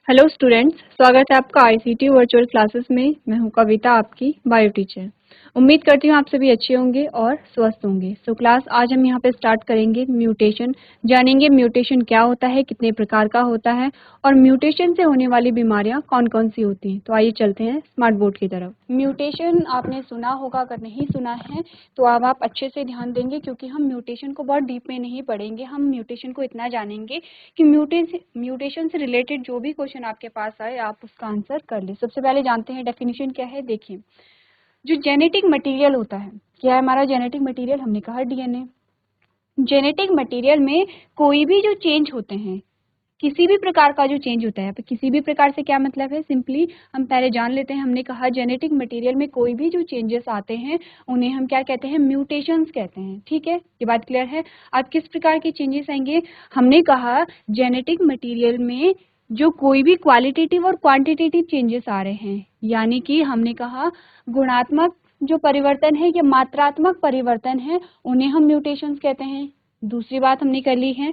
Hello students, स्वागत है आपका आईसीटी वर्चुअल क्लासेस में। मैं हूं कविता, आपकी बायो टीचर। उम्मीद करती हूं आप सभी अच्छे होंगे और स्वस्थ होंगे। क्लास आज हम यहां पे स्टार्ट करेंगे म्यूटेशन। जानेंगे म्यूटेशन क्या होता है, कितने प्रकार का होता है और म्यूटेशन से होने वाली बीमारियां कौन कौन सी होती हैं। तो आइए चलते हैं स्मार्ट बोर्ड की तरफ। म्यूटेशन आपने सुना होगा, अगर नहीं सुना है तो अब आप अच्छे से ध्यान देंगे, क्योंकि हम म्यूटेशन को बहुत डीप में नहीं पढ़ेंगे। हम म्यूटेशन को इतना जानेंगे कि म्यूटेशन से रिलेटेड जो भी क्वेश्चन आपके पास आए आप उसका आंसर कर ले। सबसे पहले जानते हैं डेफिनेशन क्या है। देखिए, जो जेनेटिक मटेरियल होता है, क्या है हमारा जेनेटिक मटेरियल? हमने कहा डीएनए। जेनेटिक मटेरियल में कोई भी जो चेंज होते हैं, किसी भी प्रकार का जो चेंज होता है, तो किसी भी प्रकार से क्या मतलब है, सिंपली हम पहले जान लेते हैं। हमने कहा जेनेटिक मटेरियल में कोई भी जो चेंजेस आते हैं उन्हें हम क्या कहते हैं? म्यूटेशंस कहते हैं। ठीक है, ये बात क्लियर है। अब किस प्रकार के चेंजेस आएंगे? हमने कहा जेनेटिक मटेरियल में जो कोई भी क्वालिटेटिव और क्वांटिटेटिव चेंजेस आ रहे हैं, यानी कि हमने कहा गुणात्मक जो परिवर्तन है या मात्रात्मक परिवर्तन है, उन्हें हम म्यूटेशंस कहते हैं। दूसरी बात हमने कर ली है।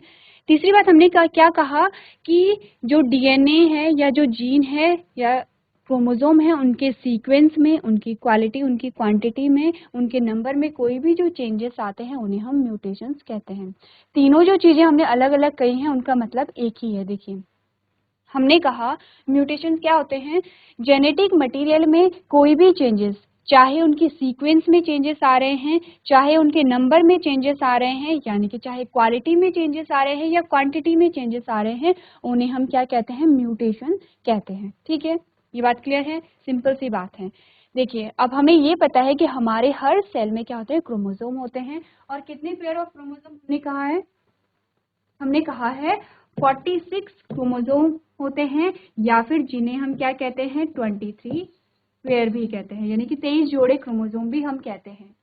तीसरी बात हमने क्या कहा कि जो डीएनए है या जो जीन है या क्रोमोसोम है, उनके सीक्वेंस में, उनकी क्वालिटी, उनकी क्वांटिटी में, उनके नंबर में कोई भी जो चेंजेस आते हैं उन्हें हम म्यूटेशंस कहते हैं। तीनों जो चीजें हमने अलग अलग कही हैं उनका मतलब एक ही है। देखिए, हमने कहा म्यूटेशन क्या होते हैं? जेनेटिक मटेरियल में कोई भी चेंजेस, चाहे उनकी सीक्वेंस में चेंजेस आ रहे हैं, चाहे उनके नंबर में चेंजेस आ रहे हैं, यानी कि चाहे क्वालिटी में चेंजेस आ रहे हैं या क्वांटिटी में चेंजेस आ रहे हैं, उन्हें हम क्या कहते हैं? म्यूटेशन कहते हैं। ठीक है, ये बात क्लियर है, सिंपल सी बात है। देखिए, अब हमें ये पता है कि हमारे हर सेल में क्या होते हैं? क्रोमोसोम होते हैं। और कितने पेयर ऑफ क्रोमोसोम हमने कहा है? हमने कहा है 46 क्रोमोसोम होते हैं, या फिर जिन्हें हम क्या कहते हैं? 23 पेयर भी कहते हैं, यानी कि 23 जोड़े क्रोमोसोम भी हम कहते हैं।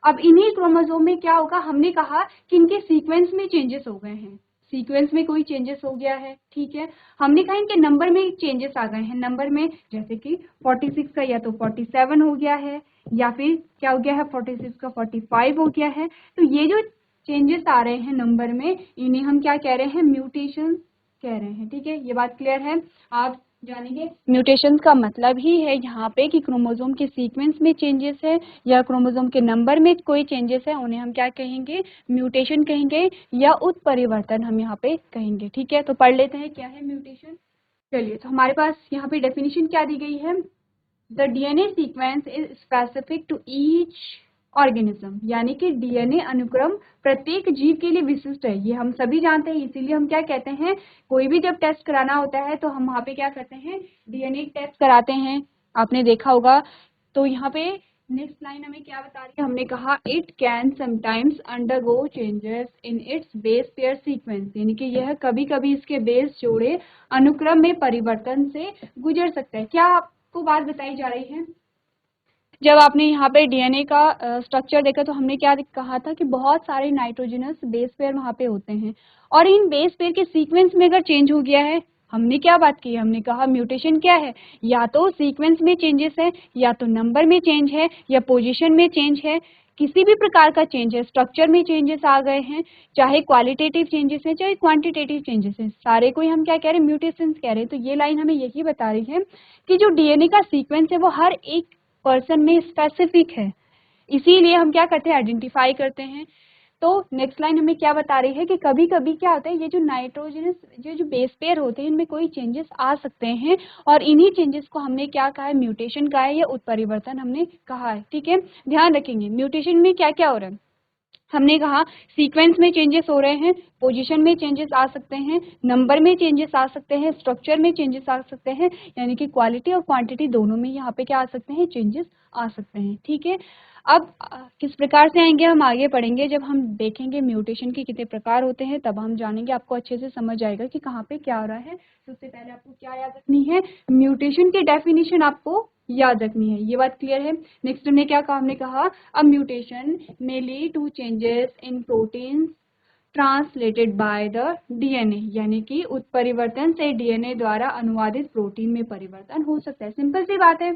अब इन्हीं क्रोमोसोम में क्या होगा? हमने कहा कि इनके सीक्वेंस में चेंजेस हो गए हैं। सीक्वेंस में कोई चेंजेस हो गया है, ठीक है। हमने कहा इनके नंबर में चेंजेस आ गए हैं। नंबर में जैसे कि 46 का या तो 47 हो गया है, या फिर क्या हो गया है? 46 का 45 हो गया है। तो ये जो चेंजेस आ रहे हैं नंबर में, इन्हें हम क्या कह रहे हैं? म्यूटेशन कह रहे हैं। ठीक है, ये बात क्लियर है। आप जानेंगे म्यूटेशन का मतलब ही है यहाँ पे कि क्रोमोसोम के सीक्वेंस में चेंजेस है या क्रोमोसोम के नंबर में कोई चेंजेस है, उन्हें हम क्या कहेंगे? म्यूटेशन कहेंगे या उत्परिवर्तन हम यहाँ पे कहेंगे। ठीक है, तो पढ़ लेते हैं क्या है म्यूटेशन। चलिए, तो हमारे पास यहाँ पे डेफिनेशन क्या दी गई है? The DNA sequence is specific to each organism, यानी कि डीएनए अनुक्रम प्रत्येक जीव के लिए विशिष्ट है। ये हम सभी जानते हैं, इसीलिए हम क्या कहते हैं? कोई भी जब टेस्ट कराना होता है तो हम वहाँ पे क्या करते हैं? डीएनए टेस्ट कराते हैं। आपने देखा होगा। तो यहाँ पे नेक्स्ट लाइन हमें क्या बता रही है? हमने कहा it can sometimes undergo changes in its base pair sequence, यानी कि यह कभी कभी इसके बेस जोड़े अनुक्रम में परिवर्तन से गुजर सकता है। क्या आपको बात बताई जा रही है? जब आपने यहाँ पे डीएनए का स्ट्रक्चर देखा तो हमने क्या कहा था कि बहुत सारे नाइट्रोजनस बेस पेयर वहाँ पे होते हैं, और इन बेस पेयर के सीक्वेंस में अगर चेंज हो गया है, हमने क्या बात की? हमने कहा म्यूटेशन क्या है? या तो सीक्वेंस में चेंजेस है, या तो नंबर में चेंज है, या पोजीशन में चेंज है। किसी भी प्रकार का चेंज है, स्ट्रक्चर में चेंजेस आ गए हैं, चाहे क्वालिटेटिव चेंजेस है चाहे क्वांटिटेटिव चेंजेस है, सारे को ही हम क्या कह रहे हैं? म्यूटेशंस कह रहे हैं। तो ये लाइन हमें यही बता रही है कि जो डीएनए का सीक्वेंस है वो हर एक पर्सन में स्पेसिफिक है, इसीलिए हम क्या करते हैं? आइडेंटिफाई करते हैं। तो नेक्स्ट लाइन हमें क्या बता रही है कि कभी कभी क्या होता है? ये जो नाइट्रोजनस जो बेस पेयर होते हैं, इनमें कोई चेंजेस आ सकते हैं, और इन्हीं चेंजेस को हमने क्या कहा है? म्यूटेशन कहा है या उत्परिवर्तन हमने कहा है। ठीक है, ध्यान रखेंगे म्यूटेशन में क्या क्या हो रहा है। हमने कहा सीक्वेंस में चेंजेस हो रहे हैं, पोजीशन में चेंजेस आ सकते हैं, नंबर में चेंजेस आ सकते हैं, स्ट्रक्चर में चेंजेस आ सकते हैं, यानी कि क्वालिटी और क्वांटिटी दोनों में यहाँ पे क्या आ सकते हैं? चेंजेस आ सकते हैं। ठीक है, अब किस प्रकार से आएंगे हम आगे पढ़ेंगे। जब हम देखेंगे म्यूटेशन के कितने प्रकार होते हैं तब हम जानेंगे, आपको अच्छे से समझ आएगा कि कहाँ पे क्या हो रहा है। सबसे पहले आपको क्या याद रखनी है? म्यूटेशन की डेफिनेशन आपको याद रखनी है। ये बात क्लियर है। नेक्स्ट हमने क्या कहा? हमने कहा a mutation may lead to changes in proteins translated by the DNA, यानी कि उत्परिवर्तन से डीएनए द्वारा अनुवादित प्रोटीन में परिवर्तन हो सकता है। सिंपल सी बात है।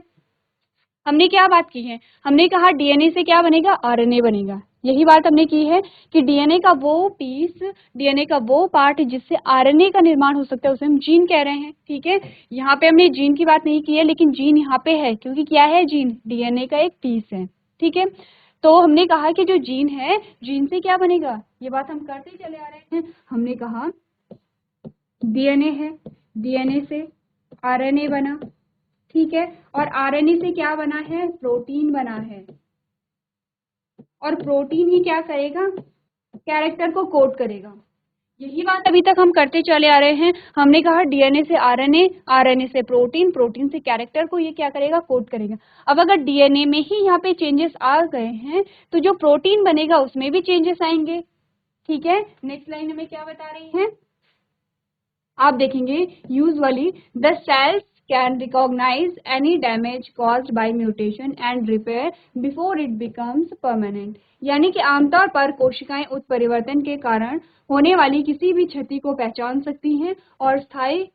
हमने क्या बात की है, हमने कहा डीएनए से क्या बनेगा, आरएनए बनेगा। यही बात हमने की है कि डीएनए का वो पीस, डीएनए का वो पार्ट जिससे आरएनए का निर्माण हो सकता है उसे हम जीन कह रहे हैं। ठीक है, यहाँ पे हमने जीन की बात नहीं की है, लेकिन जीन यहाँ पे है क्योंकि क्या है, जीन डीएनए का एक पीस है। ठीक है, तो हमने कहा कि जो जीन है, जीन से क्या बनेगा, ये बात हम करते चले आ रहे हैं। हमने कहा डीएनए है, डीएनए से आरएनए बना। ठीक है, और आरएनए से क्या बना है, प्रोटीन बना है, और प्रोटीन ही क्या करेगा, कैरेक्टर को कोड करेगा। यही बात अभी तक हम करते चले आ रहे हैं। हमने कहा डीएनए से आरएनए, आरएनए से प्रोटीन, प्रोटीन से कैरेक्टर को ये क्या करेगा, कोड करेगा। अब अगर डीएनए में ही यहाँ पे चेंजेस आ गए हैं तो जो प्रोटीन बनेगा उसमें भी चेंजेस आएंगे। ठीक है, नेक्स्ट लाइन हमें क्या बता रही है, आप देखेंगे, usually the cells can recognize any damage caused by mutation and repair before it becomes permanent. यानी कि आमतौर पर कोशिकाएं उत्परिवर्तन के कारण होने वाली किसी भी क्षति को पहचान सकती हैं और स्थायी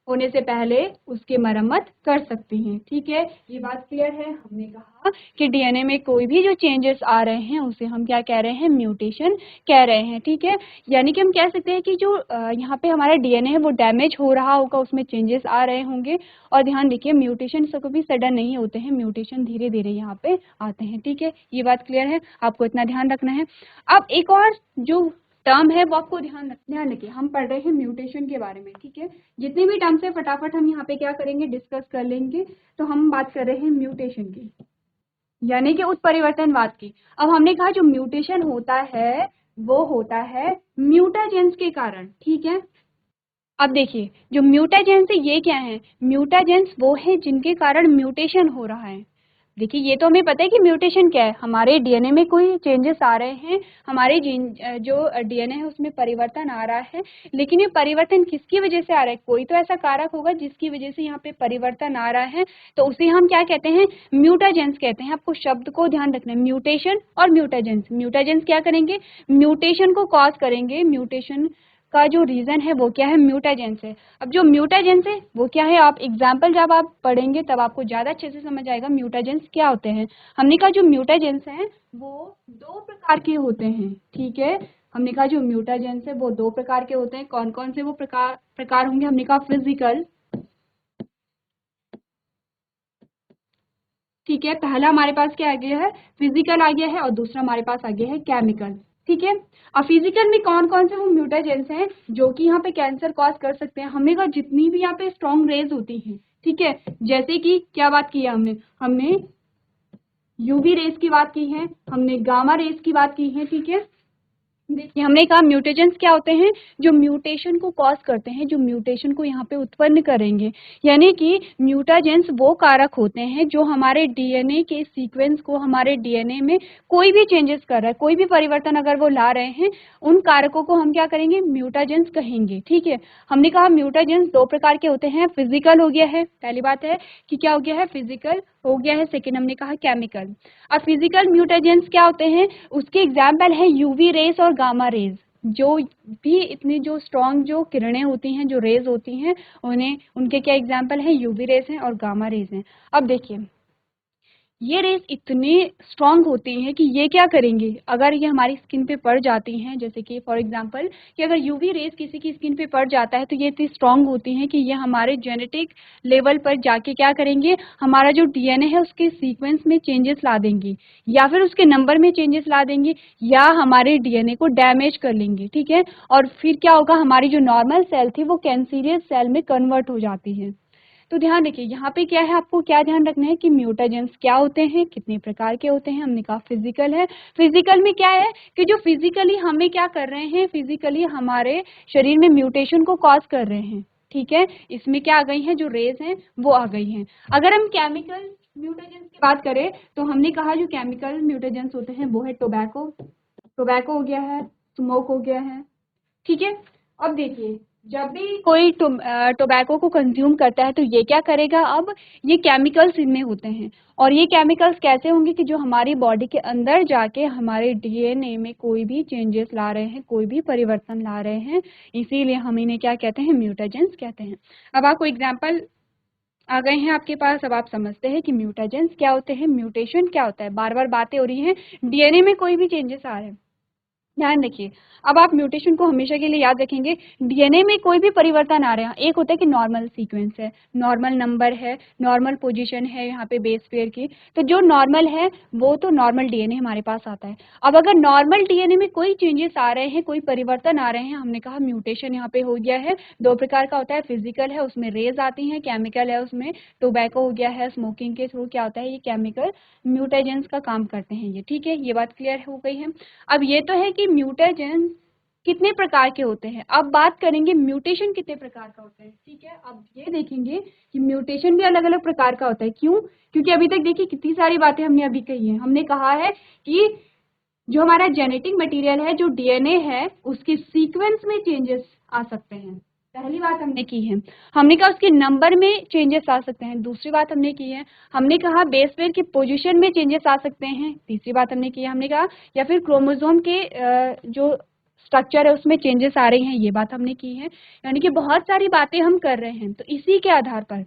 होने से पहले उसकी मरम्मत कर सकती हैं। ठीक है, ये बात क्लियर है। हमने कहा कि डीएनए में कोई भी जो चेंजेस आ रहे हैं उसे हम क्या कह रहे हैं, म्यूटेशन कह रहे हैं। ठीक है, यानी कि हम कह सकते हैं कि जो यहाँ पे हमारा डीएनए है वो डैमेज हो रहा होगा, उसमें चेंजेस आ रहे होंगे। और ध्यान रखिए, म्यूटेशन से कभी सडन नहीं होते हैं, म्यूटेशन धीरे धीरे यहाँ पे आते हैं। ठीक है, ये बात क्लियर है, आपको इतना ध्यान रखना है। अब एक और जो टर्म है वो आपको ध्यान रखिए, हम पढ़ रहे हैं म्यूटेशन के बारे में। ठीक है, जितने भी टर्म्स है फटाफट हम यहाँ पे क्या करेंगे, डिस्कस कर लेंगे। तो हम बात कर रहे हैं म्यूटेशन की, यानी कि उत्परिवर्तनवाद की। अब हमने कहा जो म्यूटेशन होता है वो होता है म्यूटाजेंस के कारण। ठीक है, अब देखिए, जो म्यूटाजेंस है ये क्या है, म्यूटाजेंस वो है जिनके कारण म्यूटेशन हो रहा है। देखिए, ये तो हमें पता है कि म्यूटेशन क्या है, हमारे डीएनए में कोई चेंजेस आ रहे हैं, हमारे जीन जो डीएनए है उसमें परिवर्तन आ रहा है। लेकिन ये परिवर्तन किसकी वजह से आ रहा है, कोई तो ऐसा कारक होगा जिसकी वजह से यहाँ पे परिवर्तन आ रहा है, तो उसे हम क्या कहते हैं, म्यूटाजेंस कहते हैं। आपको शब्द को ध्यान रखना है, म्यूटेशन और म्यूटाजेंस। म्यूटाजेंस क्या करेंगे, म्यूटेशन को कॉज करेंगे, म्यूटेशन का जो रीजन है वो क्या है, म्यूटाजेंस है। अब जो म्यूटाजेंस है वो क्या है, आप एग्जाम्पल जब आप पढ़ेंगे तब आपको ज्यादा अच्छे से समझ आएगा म्यूटाजेंस क्या होते हैं। हमने कहा जो म्यूटाजेंस हैं वो दो प्रकार के होते हैं। ठीक है, हमने कहा जो म्यूटाजेंस है वो दो प्रकार के होते हैं। कौन कौन से वो प्रकार होंगे, हमने कहा फिजिकल। ठीक है, पहला हमारे पास क्या आ गया है, फिजिकल आ गया है, और दूसरा हमारे पास आ गया है केमिकल। ठीक है, अब फिजिकल में कौन कौन से वो म्यूटाजेंस हैं जो कि यहाँ पे कैंसर कॉज कर सकते हैं। हमने कहा जितनी भी यहाँ पे स्ट्रॉन्ग रेज होती हैं, ठीक है, जैसे कि क्या बात की है हमने हमने यूवी रेज की बात की है, हमने गामा रेज की बात की है। ठीक है, देखिए, हमने कहा म्यूटेजेंस क्या होते हैं, जो म्यूटेशन को कॉज करते हैं, जो म्यूटेशन को यहाँ पे उत्पन्न करेंगे। यानी कि म्यूटाजेंस वो कारक होते हैं जो हमारे डीएनए के सीक्वेंस को, हमारे डीएनए में कोई भी चेंजेस कर रहा है, कोई भी परिवर्तन अगर वो ला रहे हैं, उन कारकों को हम क्या करेंगे, म्यूटाजेंस कहेंगे। ठीक है, हमने कहा म्यूटाजेंस दो प्रकार के होते हैं, फिजिकल हो गया है, पहली बात है कि क्या हो गया है, फिजिकल हो गया है। सेकेंड हमने कहा केमिकल। अब फिजिकल म्यूटाजेंस क्या होते हैं, उसके एग्जाम्पल है यूवी रेस और गामा रेज। जो भी इतनी जो स्ट्रॉन्ग जो किरणें होती हैं, जो रेज होती हैं, उन्हें उनके क्या एग्जाम्पल है, यूवी रेज हैं और गामा रेज हैं। अब देखिए, ये रेस इतनी स्ट्रांग होती हैं कि ये क्या करेंगे, अगर ये हमारी स्किन पे पड़ जाती हैं, जैसे कि फॉर एग्जांपल कि अगर यूवी रेस किसी की स्किन पे पड़ जाता है तो ये इतनी स्ट्रांग होती हैं कि ये हमारे जेनेटिक लेवल पर जाके क्या करेंगे, हमारा जो डीएनए है उसके सीक्वेंस में चेंजेस ला देंगे, या फिर उसके नंबर में चेंजेस ला देंगे, या हमारे डीएनए को डैमेज कर लेंगे। ठीक है, और फिर क्या होगा, हमारी जो नॉर्मल सेल थी वो कैंसरियस सेल में कन्वर्ट हो जाती है। तो ध्यान रखिए, यहाँ पे क्या है, आपको क्या ध्यान रखना है कि म्यूटाजेंस क्या होते हैं, कितने प्रकार के होते हैं। हमने कहा फिजिकल है, फिजिकल में क्या है कि जो फिजिकली हमें क्या कर रहे हैं, फिजिकली हमारे शरीर में म्यूटेशन को कॉज कर रहे हैं। ठीक है, इसमें क्या आ गई हैं, जो रेज हैं वो आ गई हैं। अगर हम केमिकल म्यूटाजेंस की बात करें तो हमने कहा जो केमिकल म्यूटाजेंस होते हैं वो है टोबैको, टोबैको हो गया है, स्मोक हो गया है। ठीक है, अब देखिए, जब भी कोई टोबैको को कंज्यूम करता है तो ये क्या करेगा, अब ये केमिकल्स इनमें होते हैं, और ये केमिकल्स कैसे होंगे कि जो हमारी बॉडी के अंदर जाके हमारे डीएनए में कोई भी चेंजेस ला रहे हैं, कोई भी परिवर्तन ला रहे हैं, इसीलिए हम इन्हें क्या कहते हैं, म्यूटाजेंस कहते हैं। अब आपको एग्जाम्पल आ गए हैं आपके पास। अब आप समझते हैं कि म्यूटेजेंस क्या होते हैं, म्यूटेशन क्या होता है। बार बार बातें हो रही हैं, डीएनए में कोई भी चेंजेस आ रहे हैं, ध्यान रखिए। अब आप म्यूटेशन को हमेशा के लिए याद रखेंगे। डीएनए में कोई भी परिवर्तन आ रहे हैं, एक होता है कि नॉर्मल सीक्वेंस है, नॉर्मल नंबर है, नॉर्मल पोजीशन है यहाँ पे बेस पेयर की, तो जो नॉर्मल है वो तो नॉर्मल डीएनए हमारे पास आता है। अब अगर नॉर्मल डीएनए में कोई चेंजेस आ रहे हैं, कोई परिवर्तन आ रहे हैं, हमने कहा म्यूटेशन यहाँ पे हो गया है। दो प्रकार का होता है, फिजिकल है उसमें रेज आती हैं, केमिकल है उसमें टोबैको हो गया है, स्मोकिंग के थ्रू क्या होता है ये केमिकल म्यूटेजेंस का काम करते हैं ये, ठीक है, ये बात क्लियर हो गई है। अब ये तो है कि म्यूटेजेंस कितने प्रकार के होते हैं, अब बात करेंगे म्यूटेशन कितने प्रकार का होता है, ठीक है। अब ये देखेंगे कि म्यूटेशन भी अलग अलग प्रकार का होता है। क्यों? क्योंकि अभी तक देखिए कितनी सारी बातें हमने अभी कही हैं। हमने कहा है कि जो हमारा जेनेटिक मटेरियल है, जो डीएनए है, उसके सीक्वेंस में चेंजेस आ सकते हैं, पहली बात हमने की है। हमने कहा उसके नंबर में चेंजेस आ सकते हैं, दूसरी बात हमने की है। हमने कहा बेस पेयर की पोजीशन में चेंजेस आ सकते हैं, तीसरी बात हमने की है। हमने कहा या फिर क्रोमोसोम के जो स्ट्रक्चर है उसमें चेंजेस आ रही हैं, ये बात हमने की है। यानी कि बहुत सारी बातें हम कर रहे हैं। तो इसी के आधार पर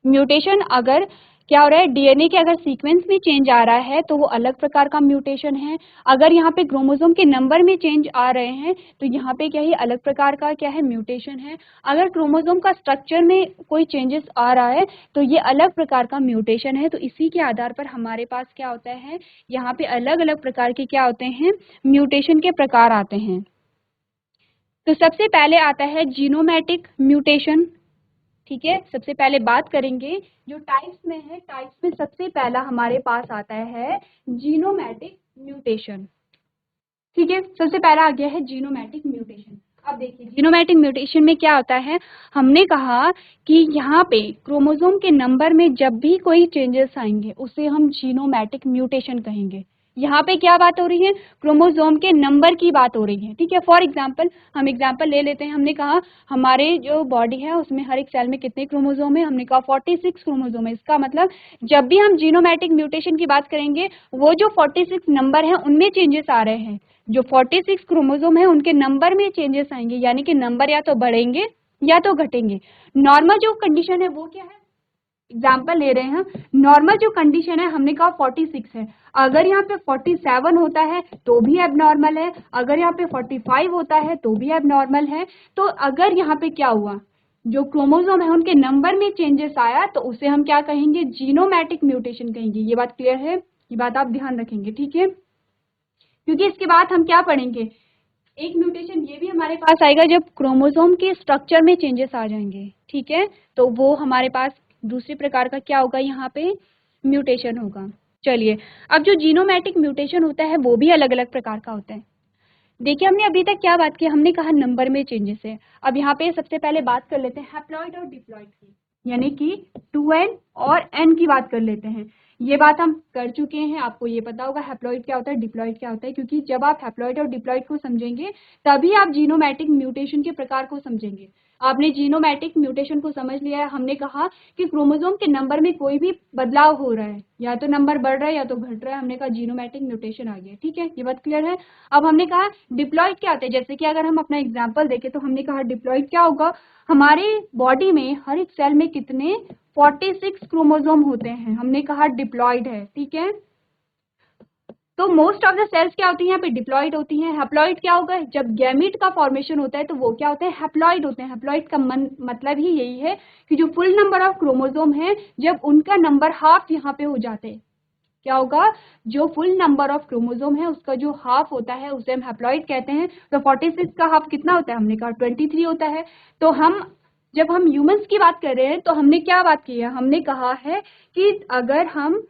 म्यूटेशन अगर क्या हो रहा है, डीएनए के अगर सीक्वेंस में चेंज आ रहा है तो वो अलग प्रकार का म्यूटेशन है। अगर यहाँ पे क्रोमोसोम के नंबर में चेंज आ रहे हैं तो यहाँ पे क्या है, अलग प्रकार का क्या है, म्यूटेशन है। अगर क्रोमोसोम का स्ट्रक्चर में कोई चेंजेस आ रहा है तो ये अलग प्रकार का म्यूटेशन है। तो इसी के आधार पर हमारे पास क्या होता है, यहाँ पे अलग अलग प्रकार के क्या होते हैं, म्यूटेशन के प्रकार आते हैं। तो सबसे पहले आता है जीनोमैटिक म्यूटेशन, ठीक है। सबसे पहले बात करेंगे जो टाइप्स में है, टाइप्स में सबसे पहला हमारे पास आता है जीनोमैटिक म्यूटेशन, ठीक है। सबसे पहला आ गया है जीनोमैटिक म्यूटेशन। अब देखिए जीनोमैटिक म्यूटेशन में क्या होता है, हमने कहा कि यहाँ पे क्रोमोसोम के नंबर में जब भी कोई चेंजेस आएंगे उसे हम जीनोमैटिक म्यूटेशन कहेंगे। यहाँ पे क्या बात हो रही है, क्रोमोसोम के नंबर की बात हो रही है, ठीक है। फॉर एग्जांपल हम एग्जांपल ले लेते हैं। हमने कहा हमारे जो बॉडी है उसमें हर एक सेल में कितने क्रोमोसोम है, हमने कहा 46 क्रोमोसोम है। इसका मतलब जब भी हम जीनोमैटिक म्यूटेशन की बात करेंगे वो जो 46 नंबर है उनमें चेंजेस आ रहे हैं, जो 46 क्रोमोसोम है उनके नंबर में चेंजेस आएंगे, यानी कि नंबर या तो बढ़ेंगे या तो घटेंगे। नॉर्मल जो कंडीशन है वो क्या है, एग्जाम्पल ले रहे हैं, नॉर्मल जो कंडीशन है हमने कहा 46 है। अगर यहाँ पे 47 होता है तो भी एबनॉर्मल है, अगर यहाँ पे 45 होता है तो भी एबनॉर्मल है। तो अगर यहाँ पे क्या हुआ, जो क्रोमोसोम है उनके नंबर में चेंजेस आया तो उसे हम क्या कहेंगे, जीनोमैटिक म्यूटेशन कहेंगे। ये बात क्लियर है, ये बात आप ध्यान रखेंगे, ठीक है। क्योंकि इसके बाद हम क्या पढ़ेंगे, एक म्यूटेशन ये भी हमारे पास आएगा जब क्रोमोसोम के स्ट्रक्चर में चेंजेस आ जाएंगे, ठीक है। तो वो हमारे पास दूसरी प्रकार का क्या होगा, यहाँ पे म्यूटेशन होगा। चलिए, अब जो जीनोमैटिक म्यूटेशन होता है वो भी अलग अलग प्रकार का होता है। देखिए हमने अभी तक क्या बात की, हमने कहा नंबर में चेंजेस है। अब यहाँ पे सबसे पहले बात कर लेते हैं हैप्लॉइड और डिप्लॉइड की, यानी कि 2n और n की बात कर लेते हैं। ये बात हम कर चुके हैं, आपको ये पता होगा हैप्लॉइड क्या होता है, डिप्लॉइड क्या होता है। क्योंकि जब आप हैप्लॉइड और डिप्लॉइड को समझेंगे तभी आप जीनोमैटिक म्यूटेशन के प्रकार को समझेंगे। आपने जीनोमैटिक म्यूटेशन को समझ लिया है। हमने कहा कि क्रोमोसोम के नंबर में कोई भी बदलाव हो रहा है, या तो नंबर बढ़ रहा है या तो घट रहा है, हमने कहा जीनोमैटिक म्यूटेशन आ गया, ठीक है, ये बात क्लियर है। अब हमने कहा डिप्लॉइड क्या होता है, जैसे कि अगर हम अपना एग्जाम्पल देखें तो हमने कहा डिप्लॉइड क्या होगा, हमारे बॉडी में हर एक सेल में कितने 46 क्रोमोसोम होते हैं, हमने कहा डिप्लॉइड है, ठीक है। तो मोस्ट ऑफ द सेल्स क्या होती हैं, यहाँ पे डिप्लॉइड होती हैं। हैप्लॉइड क्या होगा, जब गैमीट का फॉर्मेशन होता है तो वो क्या होते हैं, हैप्लॉइड होते हैं। हैप्लॉइड का मतलब ही यही है कि जो फुल नंबर ऑफ क्रोमोसोम है जब उनका नंबर हाफ यहाँ पे हो जाते हैं, क्या होगा, जो फुल नंबर ऑफ क्रोमोसोम है उसका जो हाफ होता है उसे हम हैप्लॉइड कहते हैं। तो 46 का हाफ कितना होता है, हमने कहा 23 होता है। तो हम जब हम ह्यूमंस की बात कर रहे हैं तो हमने क्या बात की है, हमने कहा है कि अगर हम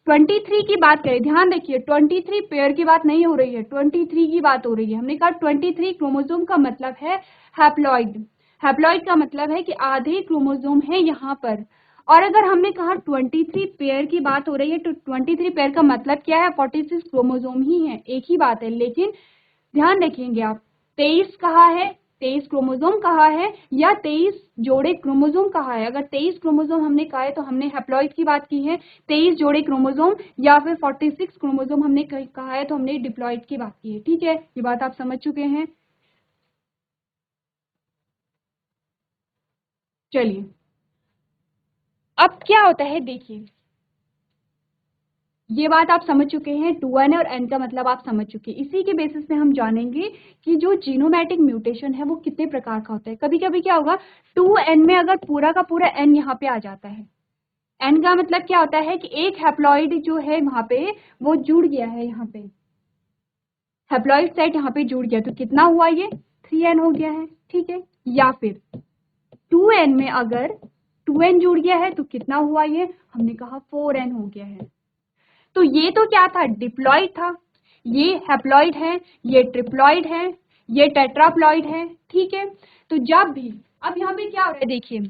23 की बात करें, ध्यान देखिए 23 पेयर की बात नहीं हो रही है, 23 की बात हो रही है। हमने कहा 23 क्रोमोसोम का मतलब है हैप्लॉइड। हैप्लॉइड का मतलब है कि आधे क्रोमोसोम है यहाँ पर। और अगर हमने कहा 23 पेयर की बात हो रही है तो 23 पेयर का मतलब क्या है, 46 क्रोमोसोम ही है, एक ही बात है। लेकिन ध्यान रखेंगे आप, 23 कहा है, 23 क्रोमोसोम कहा है या 23 जोड़े क्रोमोसोम कहा है। अगर 23 क्रोमोसोम हमने कहा है तो हमने हैप्लॉइड की बात की है, 23 जोड़े क्रोमोसोम या फिर 46 क्रोमोसोम हमने कहा है तो हमने डिप्लॉइड की बात की है, ठीक है। ये बात आप समझ चुके हैं। चलिए अब क्या होता है देखिए, ये बात आप समझ चुके हैं, 2n और n का मतलब आप समझ चुके हैं। इसी के बेसिस पे हम जानेंगे कि जो जीनोमैटिक म्यूटेशन है वो कितने प्रकार का होता है। कभी कभी क्या होगा, 2n में अगर पूरा का पूरा n यहाँ पे आ जाता है, n का मतलब क्या होता है कि एक हैप्लॉइड जो है वहां पे वो जुड़ गया है, यहाँ पे हैप्लॉइड सेट यहाँ पे जुड़ गया, तो कितना हुआ ये 3n हो गया है, ठीक है। या फिर 2n में अगर 2n जुड़ गया है तो कितना हुआ ये, हमने कहा 4n हो गया है। तो ये तो क्या था, डिप्लॉइड था, ये हैप्लॉइड है, ये ट्रिप्लॉइड है, ये टेट्राप्लॉइड है, ठीक है। तो जब भी, अब यहाँ पे क्या हो रहा है देखिए,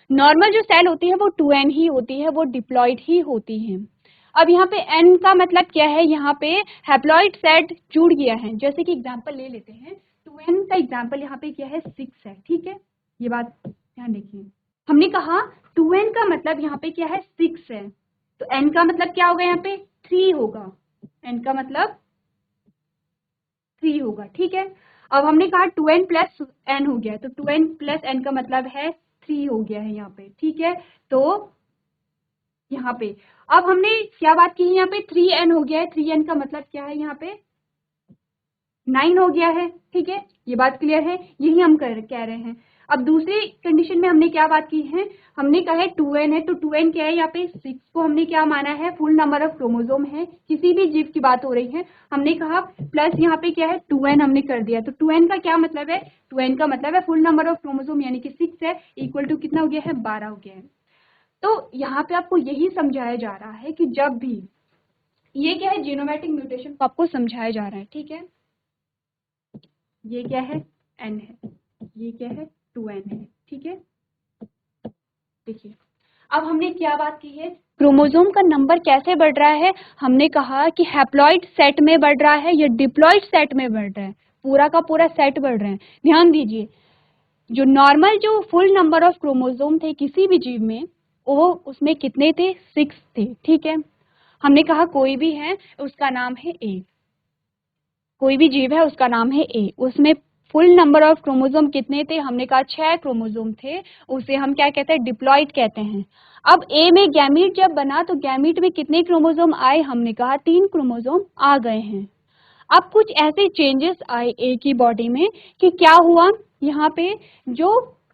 नॉर्मल जो सेल होती है वो 2n ही होती है, वो डिप्लॉइड ही होती है। अब यहाँ पे n का मतलब क्या है, यहाँ पे हैप्लॉइड सेट जुड़ गया है। जैसे कि एग्जांपल ले लेते हैं, 2n का एग्जांपल यहाँ पे क्या है 6 है, ठीक है। ये बात ध्यान देखिए, हमने कहा 2n का मतलब यहाँ पे क्या है 6 है, तो n का मतलब क्या होगा, यहाँ पे 3 होगा, n का मतलब 3 होगा, ठीक है। अब हमने कहा 2n प्लस n हो गया, तो 2n प्लस n का मतलब है 3 हो गया है यहाँ पे, ठीक है। तो यहाँ पे अब हमने क्या बात की है, यहाँ पे 3n हो गया है, 3n का मतलब क्या है, यहाँ पे 9 हो गया है, ठीक है। ये बात क्लियर है, यही हम कह रहे हैं। अब दूसरी कंडीशन में हमने क्या बात की है, हमने कहा है 2n है, तो 2n क्या है, यहाँ पे 6 को हमने क्या माना है, फुल नंबर ऑफ क्रोमोसोम है, किसी भी जीव की बात हो रही है। हमने कहा प्लस यहाँ पे क्या है 2n हमने कर दिया, तो 2n का क्या मतलब है, 2n का मतलब है फुल नंबर ऑफ क्रोमोसोम यानी कि 6 है, इक्वल टू कितना हो गया है 12 हो गया है। तो यहाँ पे आपको यही समझाया जा रहा है कि जब भी ये क्या है, जीनोमैटिक म्यूटेशन को आपको समझाया जा रहा है, ठीक है। ये क्या है n है, ये क्या है 2n है, ठीक है। देखिए अब हमने क्या बात की है, क्रोमोसोम का नंबर कैसे बढ़ रहा है, हमने कहा कि हैप्लॉइड सेट में बढ़ रहा है या डिप्लॉइड सेट में बढ़ रहा है, पूरा का पूरा सेट बढ़ रहा है। ध्यान दीजिए, जो नॉर्मल जो फुल नंबर ऑफ क्रोमोसोम थे किसी भी जीव में, वो उसमें कितने थे 6 थे, ठीक है। हमने कहा कोई भी है उसका नाम है ए, कोई भी जीव है उसका नाम है ए, उसमें फुल नंबर ऑफ क्रोमोसोम कितने थे, हमने कहा 6 क्रोमोसोम थे, उसे हम क्या कहते हैं, डिप्लॉइड कहते हैं। अब ए में गैमीट जब बना तो गैमीट में कितने क्रोमोसोम आए, हमने कहा 3 क्रोमोसोम आ गए हैं। अब कुछ ऐसे चेंजेस आए ए की बॉडी में कि क्या हुआ, यहाँ पे जो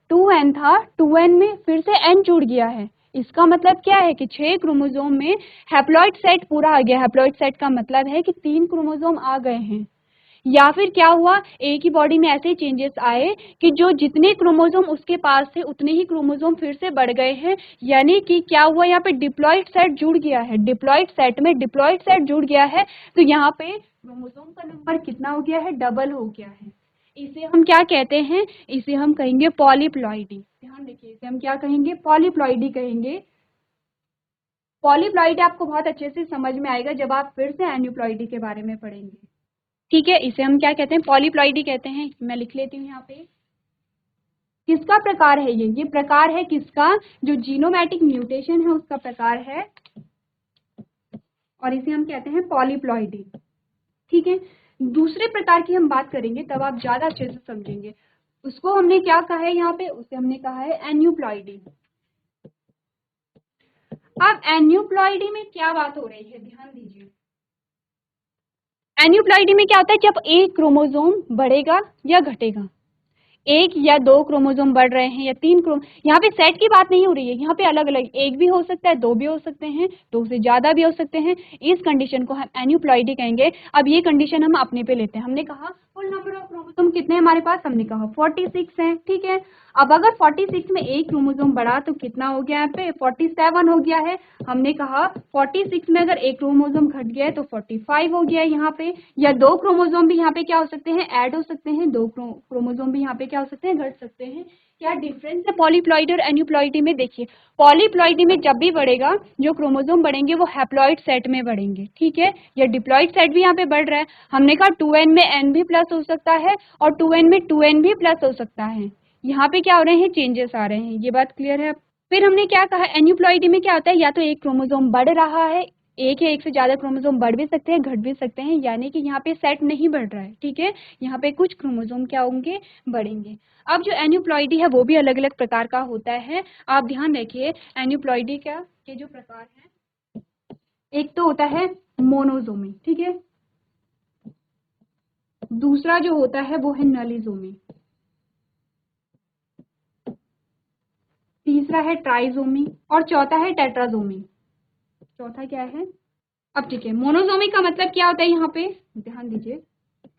2n था 2n में फिर से n जुड़ गया है। इसका मतलब क्या है कि 6 क्रोमोसोम में हैप्लॉइड सेट पूरा आ गया। हैप्लॉइड सेट का मतलब है कि 3 क्रोमोसोम आ गए हैं। या फिर क्या हुआ, ए की बॉडी में ऐसे चेंजेस आए कि जो जितने क्रोमोसोम उसके पास थे उतने ही क्रोमोसोम फिर से बढ़ गए हैं, यानी कि क्या हुआ, यहाँ पे डिप्लॉइड सेट जुड़ गया है, डिप्लॉइड सेट में डिप्लॉइड सेट जुड़ गया है, तो यहाँ पे क्रोमोसोम का नंबर कितना हो गया है, डबल हो गया है। इसे हम क्या कहते हैं, इसे हम कहेंगे पॉलीप्लॉइडी। ध्यान देखिए, इसे हम क्या कहेंगे, पॉलीप्लॉइडी कहेंगे। पॉलीप्लॉइडी आपको बहुत अच्छे से समझ में आएगा जब आप फिर से एन्यूप्लॉइडी के बारे में पढ़ेंगे, ठीक है। इसे हम क्या कहते हैं, पॉलीप्लॉइडी कहते हैं। मैं लिख लेती हूँ यहाँ पे, किसका प्रकार है ये प्रकार है किसका, जो जीनोमैटिक म्यूटेशन है उसका प्रकार है, और इसे हम कहते हैं पॉलीप्लॉइडी, ठीक है। दूसरे प्रकार की हम बात करेंगे तब आप ज्यादा अच्छे से समझेंगे। उसको हमने क्या कहा है यहाँ पे, उसे हमने कहा है एन्यूप्लॉइडी। अब एन्यूप्लॉइडी में क्या बात हो रही है, ध्यान दीजिए। एन्यूप्लॉइडी में क्या होता है, जब एक क्रोमोसोम बढ़ेगा या घटेगा, एक या 2 क्रोमोसोम बढ़ रहे हैं या 3 यहाँ पे सेट की बात नहीं हो रही है, यहाँ पे अलग अलग, एक भी हो सकता है, 2 भी हो सकते हैं, 2 से ज्यादा भी हो सकते हैं। इस कंडीशन को हम एन्यूप्लॉइडी कहेंगे। अब ये कंडीशन हम अपने पे लेते हैं। हमने कहा फुल नंबर ऑफ क्रोमोसोम कितने हमारे पास, हमने कहा 46 है, ठीक है। अब अगर 46 में एक क्रोमोसोम बढ़ा तो कितना हो गया, यहाँ पे 47 हो गया है। हमने कहा 46 में अगर एक क्रोमोसोम घट गया है तो 45 हो गया है यहाँ पे, या 2 क्रोमोसोम भी यहाँ पे क्या हो सकते हैं, ऐड हो सकते हैं, 2 क्रोमोसोम भी यहाँ पे क्या हो सकते हैं, घट सकते हैं। क्या डिफरेंस है पॉलीप्लॉइडी और एन्यूप्लॉइडी में, देखिए पॉलीप्लॉइडी में जब भी बढ़ेगा जो क्रोमोसोम बढ़ेंगे वो हैप्लॉइड सेट में बढ़ेंगे, ठीक है। या डिप्लॉइड सेट भी यहाँ पे बढ़ रहा है। हमने कहा 2n में n भी प्लस हो सकता है और 2n में 2n भी प्लस हो सकता है। यहाँ पे क्या हो रहे हैं, चेंजेस आ रहे हैं, ये बात क्लियर है। फिर हमने क्या कहा, एन्यूप्लॉइडी में क्या होता है, या तो एक क्रोमोसोम बढ़ रहा है, एक या एक से ज़्यादा क्रोमोसोम बढ़ भी सकते हैं, घट भी सकते हैं, यानी कि यहाँ पे सेट नहीं बढ़ रहा है, ठीक है। यहाँ पे कुछ क्रोमोसोम क्या होंगे, बढ़ेंगे। अब जो एन्यूप्लॉइडी है वो भी अलग अलग प्रकार का होता है। आप ध्यान रखिए, एन्यूप्लॉइडी का के जो प्रकार है, एक तो होता है मोनोजोमी, ठीक है। दूसरा जो होता है वो है नलीजोमी। तीसरा है ट्राइजोमी और चौथा है टेट्राजोमी। चौथा क्या है? अब ठीक है, मोनोजोमी का मतलब क्या होता है, यहाँ पे ध्यान दीजिए,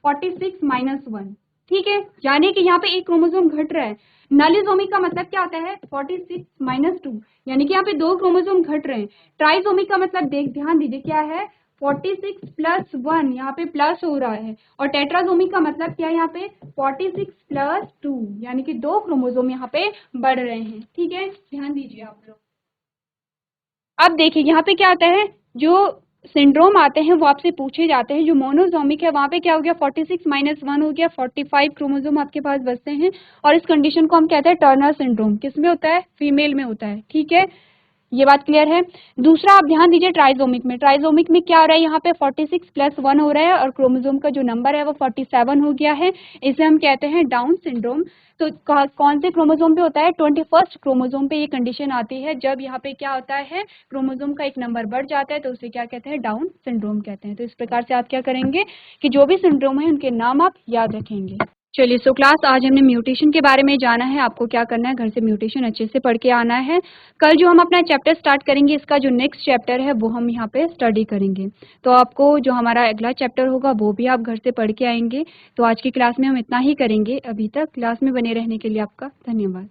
46-1, ठीक है, यानी कि यहाँ पे एक क्रोमोसोम घट रहा है। नलीजोमी का मतलब क्या होता है, 46-2, यानी कि यहाँ पे 2 क्रोमोसोम घट रहे हैं। ट्राइजोमी का मतलब ध्यान दीजिए क्या है, 46+1, यहाँ पे प्लस हो रहा है। और टेट्राजोमी का मतलब क्या है, यहाँ पे 46+2, यानी कि 2 क्रोमोसोम यहाँ पे बढ़ रहे हैं, ठीक है, ध्यान दीजिए आप लोग। अब देखिए यहाँ पे क्या आता है, जो सिंड्रोम आते हैं वो आपसे पूछे जाते हैं। जो मोनोजोमिक है वहाँ पे क्या हो गया, 46-1 हो गया, 45 क्रोमोसोम आपके पास बचते हैं। और इस कंडीशन को हम कहते हैं टर्नर सिंड्रोम। किसमें होता है, फीमेल में होता है, ठीक है, ये बात क्लियर है। दूसरा आप ध्यान दीजिए ट्राइजोमिक में, ट्राइजोमिक में क्या हो रहा है, यहाँ पे 46+1 हो रहा है और क्रोमोसोम का जो नंबर है वो 47 हो गया है। इसे हम कहते हैं डाउन सिंड्रोम। तो कौन से क्रोमोसोम पे होता है, 21st क्रोमोसोम पे ये कंडीशन आती है, जब यहाँ पे क्या होता है, क्रोमोसोम का एक नंबर बढ़ जाता है, तो उसे क्या कहते हैं, डाउन सिंड्रोम कहते हैं। तो इस प्रकार से आप क्या करेंगे कि जो भी सिंड्रोम है उनके नाम आप याद रखेंगे। चलिए, सो क्लास आज हमने म्यूटेशन के बारे में जाना है। आपको क्या करना है, घर से म्यूटेशन अच्छे से पढ़ के आना है। कल जो हम अपना चैप्टर स्टार्ट करेंगे, इसका जो नेक्स्ट चैप्टर है वो हम यहाँ पे स्टडी करेंगे। तो आपको जो हमारा अगला चैप्टर होगा वो भी आप घर से पढ़ के आएंगे। तो आज की क्लास में हम इतना ही करेंगे। अभी तक क्लास में बने रहने के लिए आपका धन्यवाद।